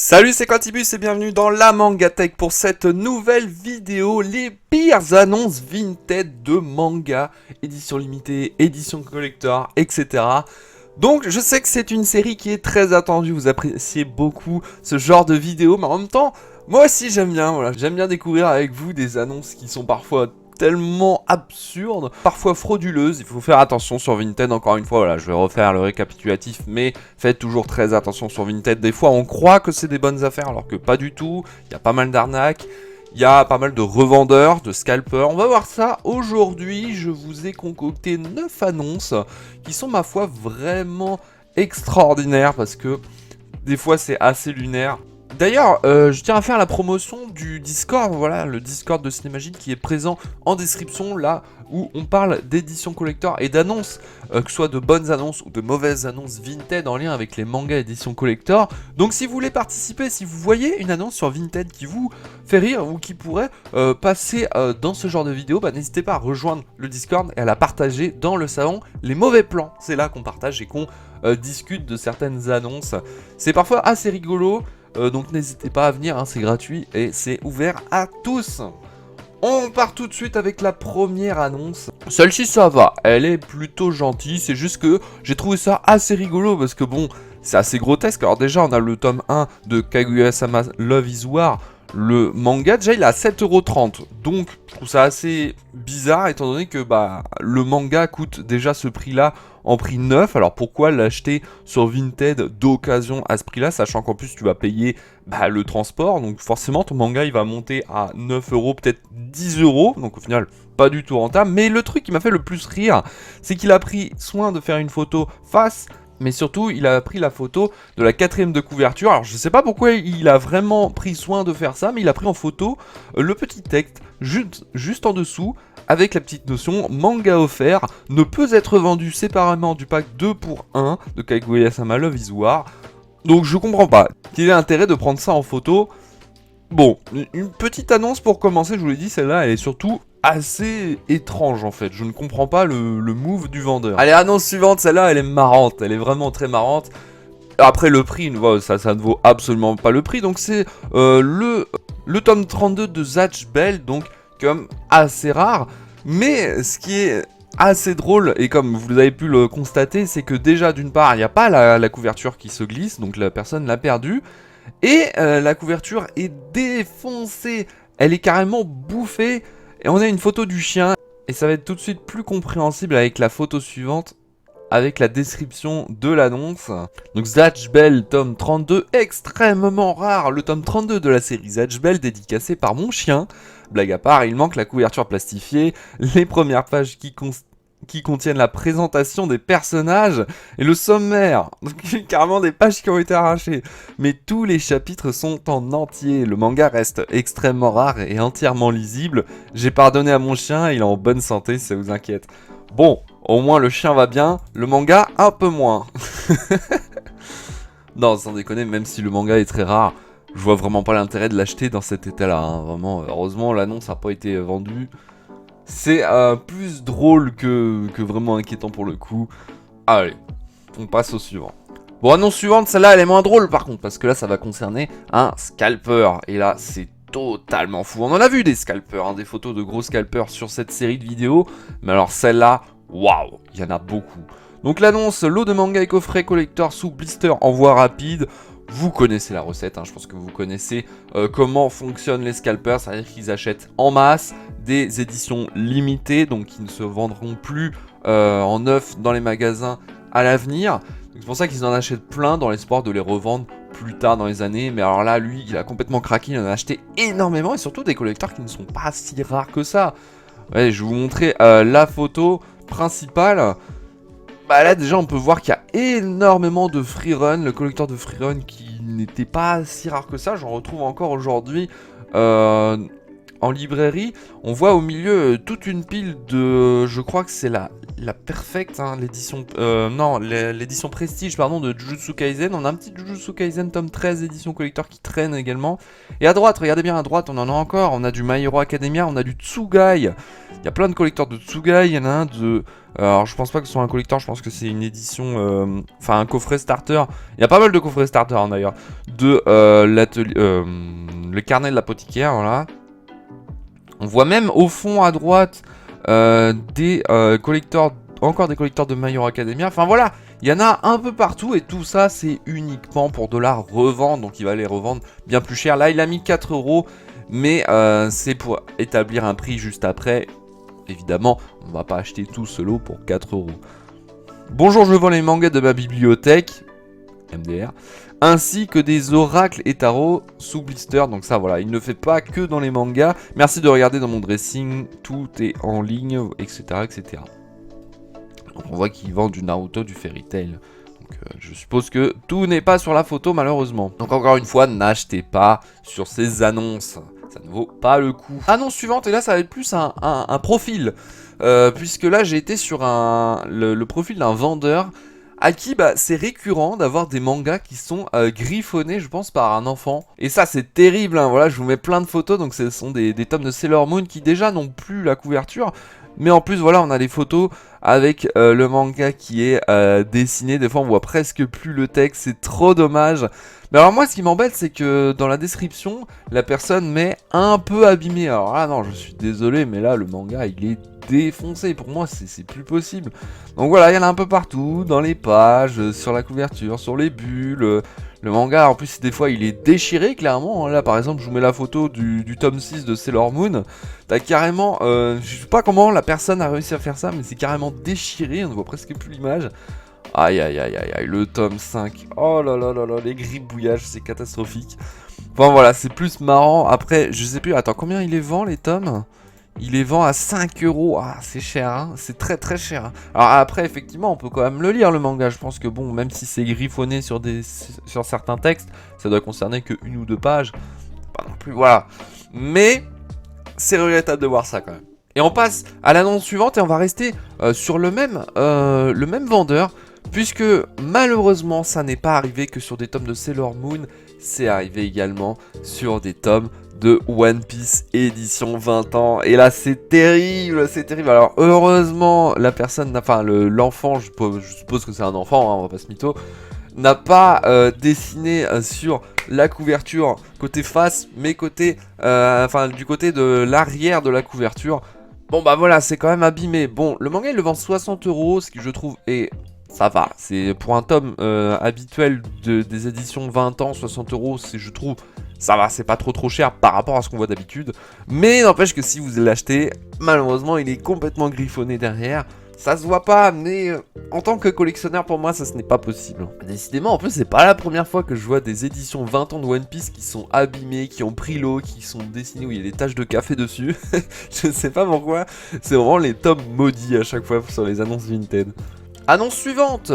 Salut, c'est Quantibus et bienvenue dans la Mangatech pour cette nouvelle vidéo, les pires annonces Vinted de manga, édition limitée, édition collector, etc. Donc je sais que c'est une série qui est très attendue, vous appréciez beaucoup ce genre de vidéo, mais en même temps, moi aussi j'aime bien, voilà, j'aime bien découvrir avec vous des annonces qui sont parfois tellement absurdes, parfois frauduleuses. Il faut faire attention sur Vinted, encore une fois, voilà, je vais refaire le récapitulatif, mais faites toujours très attention sur Vinted. Des fois on croit que c'est des bonnes affaires alors que pas du tout, il y a pas mal d'arnaques. Il y a pas mal de revendeurs, de scalpers. On va voir ça aujourd'hui. Je vous ai concocté 9 annonces qui sont, ma foi, vraiment extraordinaires parce que des fois c'est assez lunaire. D'ailleurs, je tiens à faire la promotion du Discord, voilà, le Discord de Cinémagie qui est présent en description, là où on parle d'édition collector et d'annonces, que ce soit de bonnes annonces ou de mauvaises annonces Vinted en lien avec les mangas édition collector. Donc si vous voulez participer, si vous voyez une annonce sur Vinted qui vous fait rire ou qui pourrait passer dans ce genre de vidéo, bah, n'hésitez pas à rejoindre le Discord et à la partager dans le salon Les Mauvais Plans. C'est là qu'on partage et qu'on discute de certaines annonces. C'est parfois assez rigolo. Donc n'hésitez pas à venir, hein, c'est gratuit et c'est ouvert à tous. On part tout de suite avec la première annonce. Celle-ci ça va, elle est plutôt gentille, c'est juste que j'ai trouvé ça assez rigolo parce que bon, c'est assez grotesque. Alors déjà on a le tome 1 de Kaguya-sama Love is War. Le manga déjà il est à 7,30€, donc je trouve ça assez bizarre étant donné que bah, le manga coûte déjà ce prix là en prix neuf. Alors pourquoi l'acheter sur Vinted d'occasion à ce prix là, sachant qu'en plus tu vas payer bah, le transport, donc forcément ton manga il va monter à 9€, peut-être 10€, donc au final pas du tout rentable. Mais le truc qui m'a fait le plus rire, c'est qu'il a pris soin de faire une photo face, mais surtout il a pris la photo de la 4ème de couverture. Alors je sais pas pourquoi il a vraiment pris soin de faire ça, mais il a pris en photo le petit texte juste en dessous avec la petite notion manga offert ne peut être vendu séparément du pack 2 pour 1 de Kaguya-sama Love is War. Donc je comprends pas quel est l'intérêt de prendre ça en photo. Bon, une petite annonce pour commencer, je vous l'ai dit, celle-là elle est surtout assez étrange en fait, je ne comprends pas le move du vendeur. Allez, annonce suivante, celle-là elle est marrante, elle est vraiment très marrante. Après le prix, ça ne vaut absolument pas le prix, donc c'est le tome 32 de Zatch Bell, donc comme assez rare, mais ce qui est assez drôle, et comme vous avez pu le constater, c'est que déjà d'une part il n'y a pas la couverture qui se glisse, donc la personne l'a perdue, et la couverture est défoncée, elle est carrément bouffée. Et on a une photo du chien, et ça va être tout de suite plus compréhensible avec la photo suivante, avec la description de l'annonce. Donc Zatch Bell, tome 32, extrêmement rare, le tome 32 de la série Zatch Bell, dédicacé par mon chien. Blague à part, il manque la couverture plastifiée, les premières pages qui contiennent la présentation des personnages et le sommaire. Donc carrément des pages qui ont été arrachées. Mais tous les chapitres sont en entier. Le manga reste extrêmement rare et entièrement lisible. J'ai pardonné à mon chien, il est en bonne santé si ça vous inquiète. Bon, au moins le chien va bien, le manga un peu moins. Non, sans déconner, même si le manga est très rare, je vois vraiment pas l'intérêt de l'acheter dans cet état-là. Hein. Vraiment, heureusement l'annonce n'a pas été vendue. C'est plus drôle que vraiment inquiétant pour le coup. Allez, on passe au suivant. Bon, annonce suivante, celle-là elle est moins drôle par contre, parce que là ça va concerner un scalper. Et là c'est totalement fou. On en a vu des scalpers, hein, des photos de gros scalpers sur cette série de vidéos. Mais alors celle-là, waouh, il y en a beaucoup. Donc l'annonce, lot de manga et coffret collector sous blister envoi rapide. Vous connaissez la recette, hein, je pense que vous connaissez comment fonctionnent les scalpers, c'est-à-dire qu'ils achètent en masse des éditions limitées, donc qui ne se vendront plus en neuf dans les magasins à l'avenir. C'est pour ça qu'ils en achètent plein dans l'espoir de les revendre plus tard dans les années. Mais alors là, lui, il a complètement craqué, il en a acheté énormément, et surtout des collecteurs qui ne sont pas si rares que ça. Ouais, je vais vous montrer la photo principale. Bah là déjà on peut voir qu'il y a énormément de freerun, le collecteur de freerun qui n'était pas si rare que ça, j'en retrouve encore aujourd'hui en en librairie, on voit au milieu toute une pile de... Je crois que c'est la Perfect, hein, l'édition... non, l'édition Prestige, pardon, de Jujutsu Kaisen. On a un petit Jujutsu Kaisen tome 13 édition collector qui traîne également. Et à droite, regardez bien à droite, on en a encore. On a du My Hero Academia, on a du Tsugai. Il y a plein de collecteurs de Tsugai. Il y en a un de... alors je pense pas que ce soit un collector, je pense que c'est une édition... Enfin un coffret starter. Il y a pas mal de coffrets starter hein, d'ailleurs. De l'atelier... le carnet de l'apothicaire, voilà. On voit même au fond à droite des collecteurs, encore des collecteurs de My Hero Academia. Enfin voilà, il y en a un peu partout et tout ça c'est uniquement pour de la revente. Donc il va les revendre bien plus cher. Là il a mis 4 €, mais c'est pour établir un prix juste après. Évidemment, on va pas acheter tout ce lot pour 4 €. Bonjour, je vends les mangas de ma bibliothèque, MDR, ainsi que des oracles et tarots sous blister. Donc ça voilà, il ne fait pas que dans les mangas. Merci de regarder dans mon dressing, tout est en ligne, etc. etc. Donc on voit qu'il vend du Naruto, du Fairy Tail. Donc je suppose que tout n'est pas sur la photo malheureusement. Donc encore une fois, n'achetez pas sur ces annonces. Ça ne vaut pas le coup. Annonce suivante, et là ça va être plus un profil. Puisque là j'ai été sur le profil d'un vendeur à qui c'est récurrent d'avoir des mangas qui sont griffonnés, je pense, par un enfant. Et ça c'est terrible, hein. Voilà, je vous mets plein de photos, donc ce sont des tomes de Sailor Moon qui déjà n'ont plus la couverture. Mais en plus, voilà, on a des photos avec le manga qui est dessiné. Des fois, on voit presque plus le texte, c'est trop dommage. Mais alors moi, ce qui m'embête, c'est que dans la description, la personne met un peu abîmé. Alors là, non, je suis désolé, mais là, le manga, il est défoncé. Pour moi, c'est plus possible. Donc voilà, il y en a un peu partout, dans les pages, sur la couverture, sur les bulles. Le manga, en plus, des fois, il est déchiré, clairement. Là, par exemple, je vous mets la photo du tome 6 de Sailor Moon. T'as carrément... je sais pas comment la personne a réussi à faire ça, mais c'est carrément déchiré. On ne voit presque plus l'image. Aïe, aïe, aïe, aïe, aïe. Le tome 5. Oh là là là là, les gribouillages, c'est catastrophique. Enfin, voilà, c'est plus marrant. Après, je sais plus... Attends, combien il les vend, les tomes ? Il les vend à 5 €. Ah, c'est cher, hein. C'est très très cher. Alors après, effectivement, on peut quand même le lire, le manga. Je pense que bon, même si c'est griffonné sur certains textes, ça doit concerner que 1 ou 2 pages. Pas non plus, voilà. Mais c'est regrettable de voir ça quand même. Et on passe à l'annonce suivante et on va rester sur le même vendeur. Puisque malheureusement, ça n'est pas arrivé que sur des tomes de Sailor Moon. C'est arrivé également sur des tomes de One Piece édition 20 ans. Et là, c'est terrible, c'est terrible. Alors, heureusement, la personne, enfin, l'enfant, je suppose que c'est un enfant, hein, on va pas se mytho, n'a pas dessiné sur la couverture côté face, mais côté, enfin, du côté de l'arrière de la couverture. Bon, bah voilà, c'est quand même abîmé. Bon, le manga, il le vend 60 €, ce qui, je trouve, est... Ça va, c'est pour un tome habituel des éditions 20 ans, 60 €, c'est, je trouve, ça va, c'est pas trop cher par rapport à ce qu'on voit d'habitude. Mais n'empêche que si vous l'achetez, malheureusement, il est complètement griffonné derrière. Ça se voit pas, mais en tant que collectionneur, pour moi, ça ce n'est pas possible. Décidément, en plus, c'est pas la première fois que je vois des éditions 20 ans de One Piece qui sont abîmées, qui ont pris l'eau, qui sont dessinées où il y a des taches de café dessus. Je sais pas pourquoi, c'est vraiment les tomes maudits à chaque fois sur les annonces Vinted. Annonce suivante.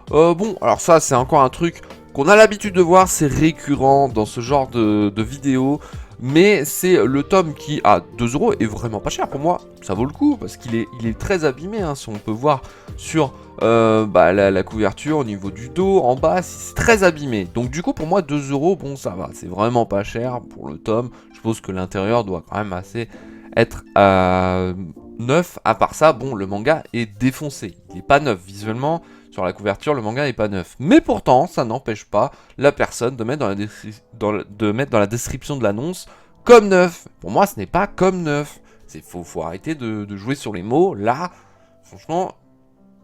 Bon, alors ça, c'est encore un truc qu'on a l'habitude de voir, c'est récurrent dans ce genre de vidéos. Mais c'est le tome qui, à 2 € est vraiment pas cher pour moi. Ça vaut le coup parce qu'il est très abîmé. Hein, si on peut voir sur la couverture au niveau du dos, en bas, c'est très abîmé. Donc du coup, pour moi, 2 €, bon, ça va. C'est vraiment pas cher pour le tome. Je suppose que l'intérieur doit quand même assez être neuf. À part ça, bon, le manga est défoncé. Il n'est pas neuf visuellement. Sur la couverture, le manga n'est pas neuf. Mais pourtant, ça n'empêche pas la personne de mettre dans la description de l'annonce comme neuf. Pour moi, ce n'est pas comme neuf. Faut arrêter de jouer sur les mots. Là, franchement,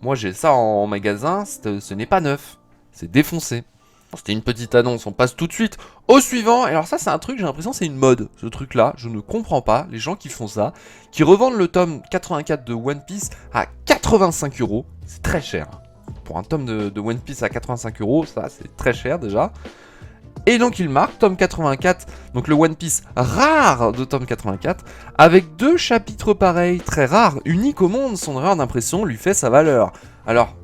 moi j'ai ça en magasin, ce n'est pas neuf. C'est défoncé. C'était une petite annonce, on passe tout de suite au suivant. Et alors ça, c'est un truc, j'ai l'impression c'est une mode. Ce truc-là, je ne comprends pas les gens qui font ça, qui revendent le tome 84 de One Piece à 85 €. C'est très cher. Pour un tome de One Piece à 85 €, ça c'est très cher déjà. Et donc il marque tome 84, donc le One Piece rare de tome 84, avec 2 chapitres pareils, très rares, uniques au monde, son erreur d'impression lui fait sa valeur. Alors,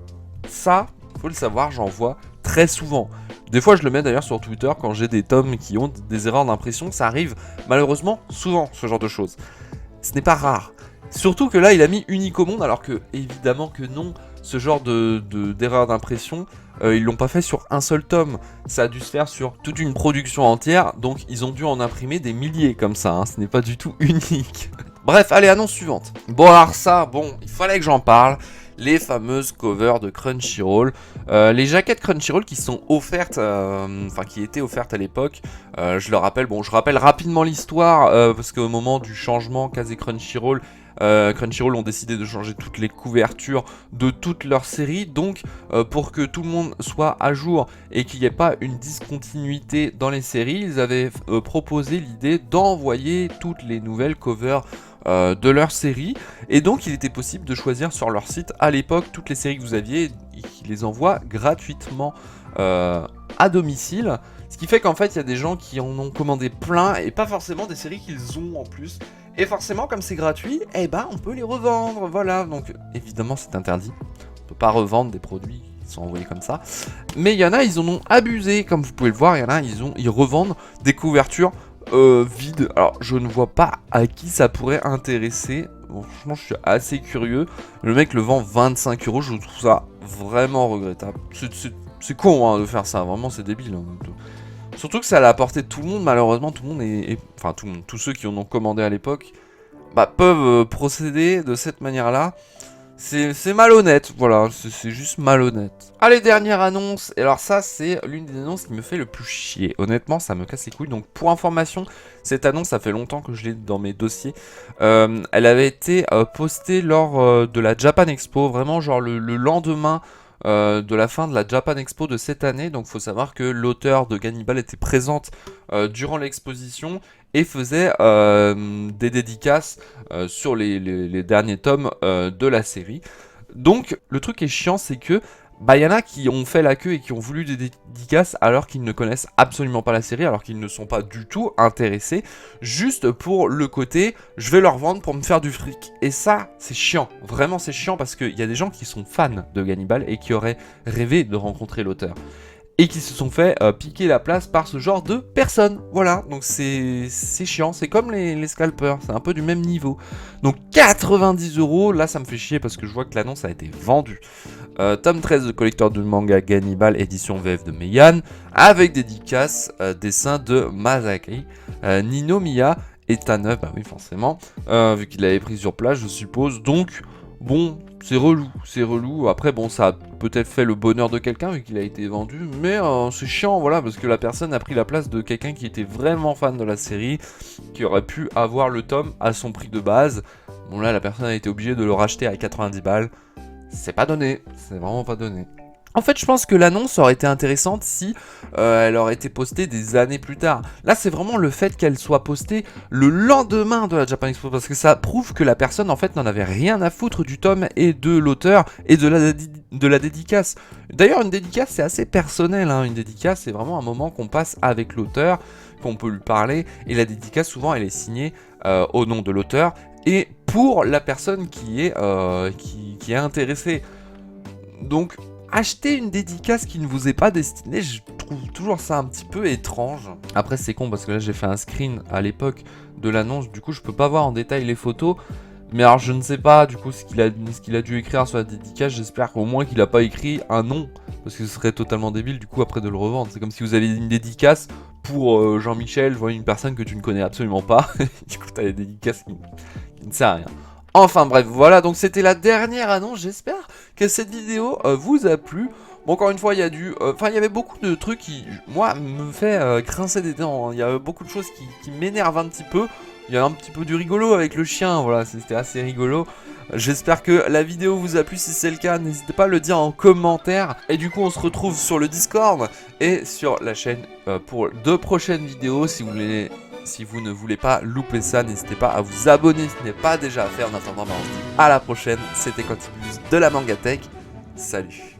ça, faut le savoir, j'en vois très souvent. Des fois je le mets d'ailleurs sur Twitter quand j'ai des tomes qui ont des erreurs d'impression, ça arrive malheureusement souvent ce genre de choses. Ce n'est pas rare. Surtout que là il a mis unique au monde alors que évidemment que non, ce genre d'erreur d'impression, ils l'ont pas fait sur un seul tome, ça a dû se faire sur toute une production entière, donc ils ont dû en imprimer des milliers comme ça, hein. Ce n'est pas du tout unique. Bref, allez, annonce suivante. Bon alors ça, il fallait que j'en parle. Les fameuses covers de Crunchyroll, les jaquettes Crunchyroll qui sont offertes, qui étaient offertes à l'époque. Je le rappelle, je rappelle rapidement l'histoire parce qu'au moment du changement Kazé Crunchyroll, Crunchyroll ont décidé de changer toutes les couvertures de toutes leurs séries, donc pour que tout le monde soit à jour et qu'il n'y ait pas une discontinuité dans les séries, ils avaient proposé l'idée d'envoyer toutes les nouvelles covers de leur série, et donc il était possible de choisir sur leur site à l'époque toutes les séries que vous aviez et qu'ils les envoient gratuitement à domicile, ce qui fait qu'en fait il y a des gens qui en ont commandé plein et pas forcément des séries qu'ils ont en plus, et forcément comme c'est gratuit, on peut les revendre, voilà, donc évidemment c'est interdit, on peut pas revendre des produits qui sont envoyés comme ça, mais il y en a ils en ont abusé, comme vous pouvez le voir, il y en a ils revendent des couvertures vide. Alors je ne vois pas à qui ça pourrait intéresser. Bon, franchement je suis assez curieux. Le mec le vend 25 €, je trouve ça vraiment regrettable. C'est con hein, de faire ça, vraiment c'est débile. Hein. Surtout que ça l'a apporté tout le monde, malheureusement tout le monde enfin tout le monde, tous ceux qui en ont commandé à l'époque peuvent procéder de cette manière là. C'est malhonnête, voilà, c'est juste malhonnête. Allez, dernière annonce, et alors ça c'est l'une des annonces qui me fait le plus chier. Honnêtement, ça me casse les couilles, donc pour information, cette annonce, ça fait longtemps que je l'ai dans mes dossiers. Elle avait été postée lors de la Japan Expo, vraiment genre le lendemain de la fin de la Japan Expo de cette année. Donc faut savoir que l'auteur de Gannibal était présente durant l'exposition et faisait des dédicaces sur les derniers tomes de la série. Donc le truc qui est chiant, c'est que y en a qui ont fait la queue et qui ont voulu des dédicaces alors qu'ils ne connaissent absolument pas la série, alors qu'ils ne sont pas du tout intéressés, juste pour le côté je vais leur vendre pour me faire du fric. Et ça c'est chiant, vraiment c'est chiant, parce qu'il y a des gens qui sont fans de Gannibal et qui auraient rêvé de rencontrer l'auteur et qui se sont fait piquer la place par ce genre de personnes. Voilà, donc c'est chiant, c'est comme les scalpers, c'est un peu du même niveau. Donc 90 €, là ça me fait chier parce que je vois que l'annonce a été vendue. Tome 13 de collecteur de manga Gannibal, édition VF de Meian, avec dédicace, dessin de Masaki, Ninomiya et Taneuf, bah oui forcément, vu qu'il l'avait pris sur place je suppose, donc bon, c'est relou, après bon ça a peut-être fait le bonheur de quelqu'un vu qu'il a été vendu, mais c'est chiant voilà, parce que la personne a pris la place de quelqu'un qui était vraiment fan de la série, qui aurait pu avoir le tome à son prix de base. Bon là la personne a été obligée de le racheter à 90 balles, c'est pas donné, c'est vraiment pas donné. En fait, je pense que l'annonce aurait été intéressante si elle aurait été postée des années plus tard. Là, c'est vraiment le fait qu'elle soit postée le lendemain de la Japan Expo, parce que ça prouve que la personne, en fait, n'en avait rien à foutre du tome et de l'auteur et de la dédicace. D'ailleurs, une dédicace, c'est assez personnel, hein. Une dédicace, c'est vraiment un moment qu'on passe avec l'auteur, qu'on peut lui parler, et la dédicace, souvent, elle est signée au nom de l'auteur et pour la personne qui est intéressée. Donc acheter une dédicace qui ne vous est pas destinée, je trouve toujours ça un petit peu étrange. Après c'est con parce que là j'ai fait un screen à l'époque de l'annonce, du coup je peux pas voir en détail les photos. Mais alors je ne sais pas du coup ce qu'il a dû écrire sur la dédicace, j'espère qu'au moins qu'il a pas écrit un nom. Parce que ce serait totalement débile du coup après de le revendre. C'est comme si vous aviez une dédicace pour Jean-Michel, une personne que tu ne connais absolument pas. Du coup t'as des dédicaces qui ne servent à rien. Enfin bref, voilà, donc c'était la dernière annonce, j'espère que cette vidéo vous a plu. Bon, encore une fois, il y avait beaucoup de trucs qui, moi, me fait grincer des dents, hein. Il y a beaucoup de choses qui m'énervent un petit peu. Il y a un petit peu du rigolo avec le chien, voilà, c'était assez rigolo. J'espère que la vidéo vous a plu, si c'est le cas, n'hésitez pas à le dire en commentaire. Et du coup, on se retrouve sur le Discord et sur la chaîne pour de prochaines vidéos, si vous ne voulez pas louper ça, n'hésitez pas à vous abonner si ce n'est pas déjà fait. En attendant, on se dit à la prochaine. C'était Quantibus de la Mangatech. Salut.